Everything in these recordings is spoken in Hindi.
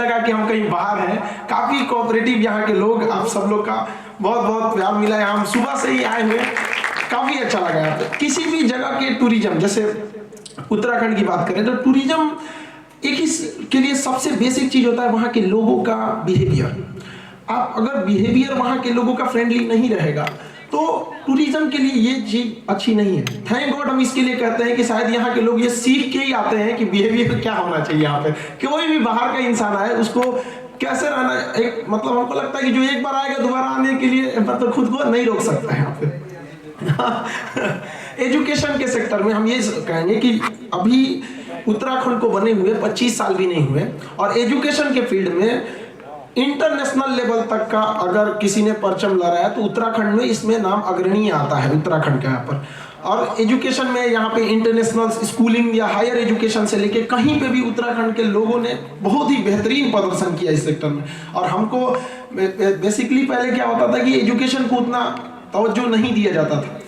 लगा कि हम कहीं बाहर हैं। काफ़ी कोऑपरेटिव यहाँ के लोग, आप सब लोग का बहुत बहुत प्यार मिला है। हम सुबह से ही आए हुए, काफ़ी अच्छा लगा यहाँ पे। किसी भी जगह के टूरिज्म, जैसे उत्तराखंड की बात करें तो टूरिज्म एक ही के लिए सबसे बेसिक चीज़ होता है वहाँ के लोगों का बिहेवियर। आप अगर बिहेवियर वहाँ के लोगों का फ्रेंडली नहीं रहेगा तो टूरिज्म के लिए ये चीज़ अच्छी नहीं है। थैंक गॉड हम इसके लिए कहते हैं कि शायद यहाँ के लोग ये सीख के ही आते हैं कि बिहेवियर क्या होना चाहिए यहाँ पे। कोई भी बाहर का इंसान आए उसको कैसे रहना, एक मतलब हमको लगता है कि जो एक बार आएगा दोबारा आने के लिए मतलब खुद को नहीं रोक सकता है यहाँ पे। एजुकेशन के सेक्टर में हम ये कहेंगे कि अभी उत्तराखंड को बने हुए 25 साल भी नहीं हुए और एजुकेशन के फील्ड में इंटरनेशनल लेवल तक का अगर किसी ने परचम लहराया है तो उत्तराखंड में इसमें नाम अग्रणीय आता है उत्तराखंड का यहाँ पर। और एजुकेशन में यहाँ पे इंटरनेशनल स्कूलिंग या हायर एजुकेशन से लेके कहीं पे भी उत्तराखंड के लोगों ने बहुत ही बेहतरीन प्रदर्शन किया इस सेक्टर में। और हमको बेसिकली पहले क्या होता था कि एजुकेशन को उतना तवज्जो नहीं दिया जाता था।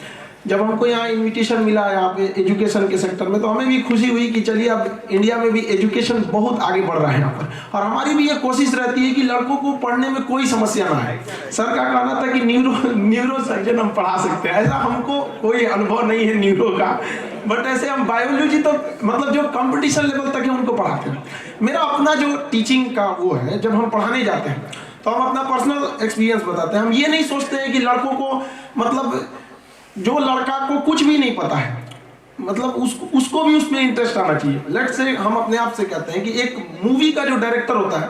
जब हमको यहाँ इन्विटेशन मिला यहाँ पे एजुकेशन के सेक्टर में तो हमें भी खुशी हुई कि चलिए अब इंडिया में भी एजुकेशन बहुत आगे बढ़ रहा है यहाँ पर। और हमारी भी ये कोशिश रहती है कि लड़कों को पढ़ने में कोई समस्या ना आए। सर का कहना था कि न्यूरो सर्जन हम पढ़ा सकते हैं, ऐसा हमको कोई अनुभव नहीं है न्यूरो का, बट ऐसे हम बायोलॉजी तो मतलब जो कंपटीशन लेवल तक है उनको पढ़ाते हैं। मेरा अपना जो टीचिंग का वो है, जब हम पढ़ाने जाते हैं तो हम अपना पर्सनल एक्सपीरियंस बताते हैं। हम ये नहीं सोचते हैं कि लड़कों को मतलब जो लड़का को कुछ भी नहीं पता है मतलब उसको भी उसमें इंटरेस्ट आना चाहिए। लेट्स से हम अपने आप से कहते हैं कि एक मूवी का जो डायरेक्टर होता है,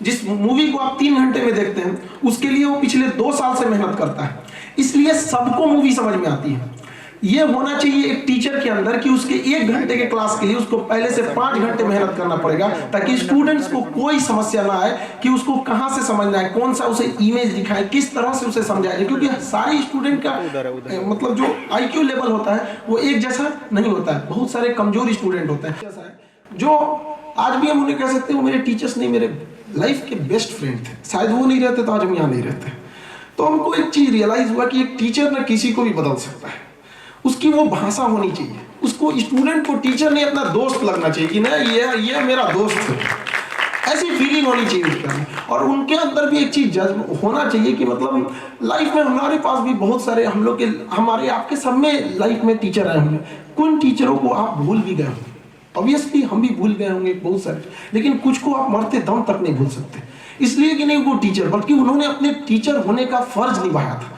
जिस मूवी को आप 3 घंटे में देखते हैं उसके लिए वो पिछले 2 साल से मेहनत करता है, इसलिए सबको मूवी समझ में आती है। ये होना चाहिए एक टीचर के अंदर कि उसके 1 घंटे के क्लास के लिए उसको पहले से 5 घंटे मेहनत करना पड़ेगा ताकि स्टूडेंट्स को कोई समस्या ना आए कि उसको कहाँ से समझना है, कौन सा उसे इमेज दिखाए, किस तरह से उसे समझाए। क्योंकि सारे स्टूडेंट का मतलब जो IQ लेवल होता है वो एक जैसा नहीं होता है। बहुत सारे कमजोर स्टूडेंट होते हैं जो आज भी हम उन्हें कह सकते हैं वो मेरे टीचर्स नहीं, मेरे लाइफ के बेस्ट फ्रेंड थे। शायद वो नहीं रहते तो आज हम यहाँ नहीं रहते। तो हमको एक चीज रियलाइज हुआ कि एक टीचर ना किसी को भी बदल सकता है। उसकी वो भाषा होनी चाहिए, उसको स्टूडेंट को टीचर ने अपना दोस्त लगना चाहिए कि ना ये मेरा दोस्त है, ऐसी फीलिंग होनी चाहिए उसका। और उनके अंदर भी एक चीज जज्ब होना चाहिए कि मतलब लाइफ में हमारे पास भी बहुत सारे हम लोग के हमारे आपके सब में लाइफ में टीचर आए होंगे। कुछ टीचरों को आप भूल भी गए होंगे, ऑब्वियसली हम भी भूल गए होंगे बहुत सारे, लेकिन कुछ को आप मरते दम तक नहीं भूल सकते। इसलिए कि नहीं वो टीचर, बल्कि उन्होंने अपने टीचर होने का फर्ज निभाया था।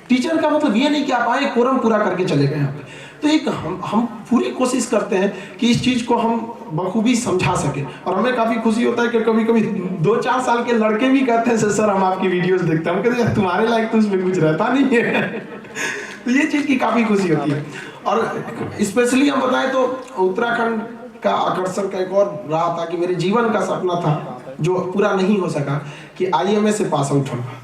टीचर का मतलब ये नहीं कि आप आए कोरम पूरा करके चले गए यहाँ पे। तो एक हम पूरी कोशिश करते हैं कि इस चीज़ को हम बखूबी समझा सके। और हमें काफ़ी खुशी होता है कि कभी कभी 2-4 साल के लड़के भी कहते हैं सर हम आपकी वीडियोस देखते हैं। हम कहते हैं तुम्हारे लायक तो उसमें कुछ रहता नहीं है। तो ये चीज़ की काफ़ी खुशी होती है। और स्पेशली हम बताएं तो उत्तराखंड का आकर्षण का एक और रहा था कि मेरे जीवन का सपना था जो पूरा नहीं हो सका कि IMA से पास आउट होना।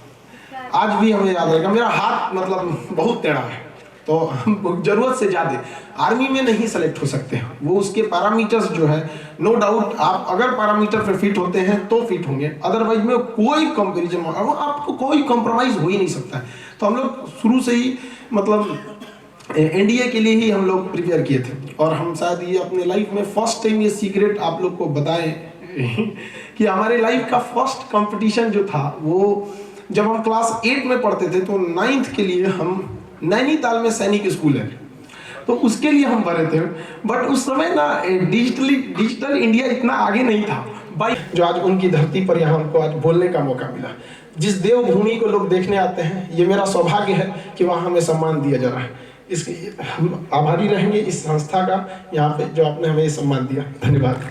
आज भी हमें याद रहेगा। मेरा हाथ मतलब बहुत टेढ़ा है तो जरूरत से ज़्यादा आर्मी में नहीं सेलेक्ट हो सकते। वो उसके पैरामीटर्स जो है नो डाउट आप अगर पैरामीटर पे फिट होते हैं तो फिट होंगे, अदरवाइज में कोई कंपेरिजन आपको कोई कॉम्प्रोमाइज हो ही नहीं सकता है। तो हम लोग शुरू से ही मतलब NDA के लिए ही हम लोग प्रिपेयर किए थे। और हम शायद ये अपने लाइफ में फर्स्ट टाइम ये सीक्रेट आप लोग को बताएं कि हमारे लाइफ का फर्स्ट कंपटीशन जो था वो जब हम क्लास 8 में पढ़ते थे तो 9th के लिए हम नैनीताल में सैनिक स्कूल है तो उसके लिए हम भरे थे। बट उस समय ना डिजिटल इंडिया इतना आगे नहीं था भाई, जो आज उनकी धरती पर यहाँ हमको आज बोलने का मौका मिला। जिस देवभूमि को लोग देखने आते हैं, ये मेरा सौभाग्य है कि वहाँ हमें सम्मान दिया जा रहा है। इसके हम आभारी रहेंगे इस संस्था का यहाँ पे जो आपने हमें ये सम्मान दिया। धन्यवाद।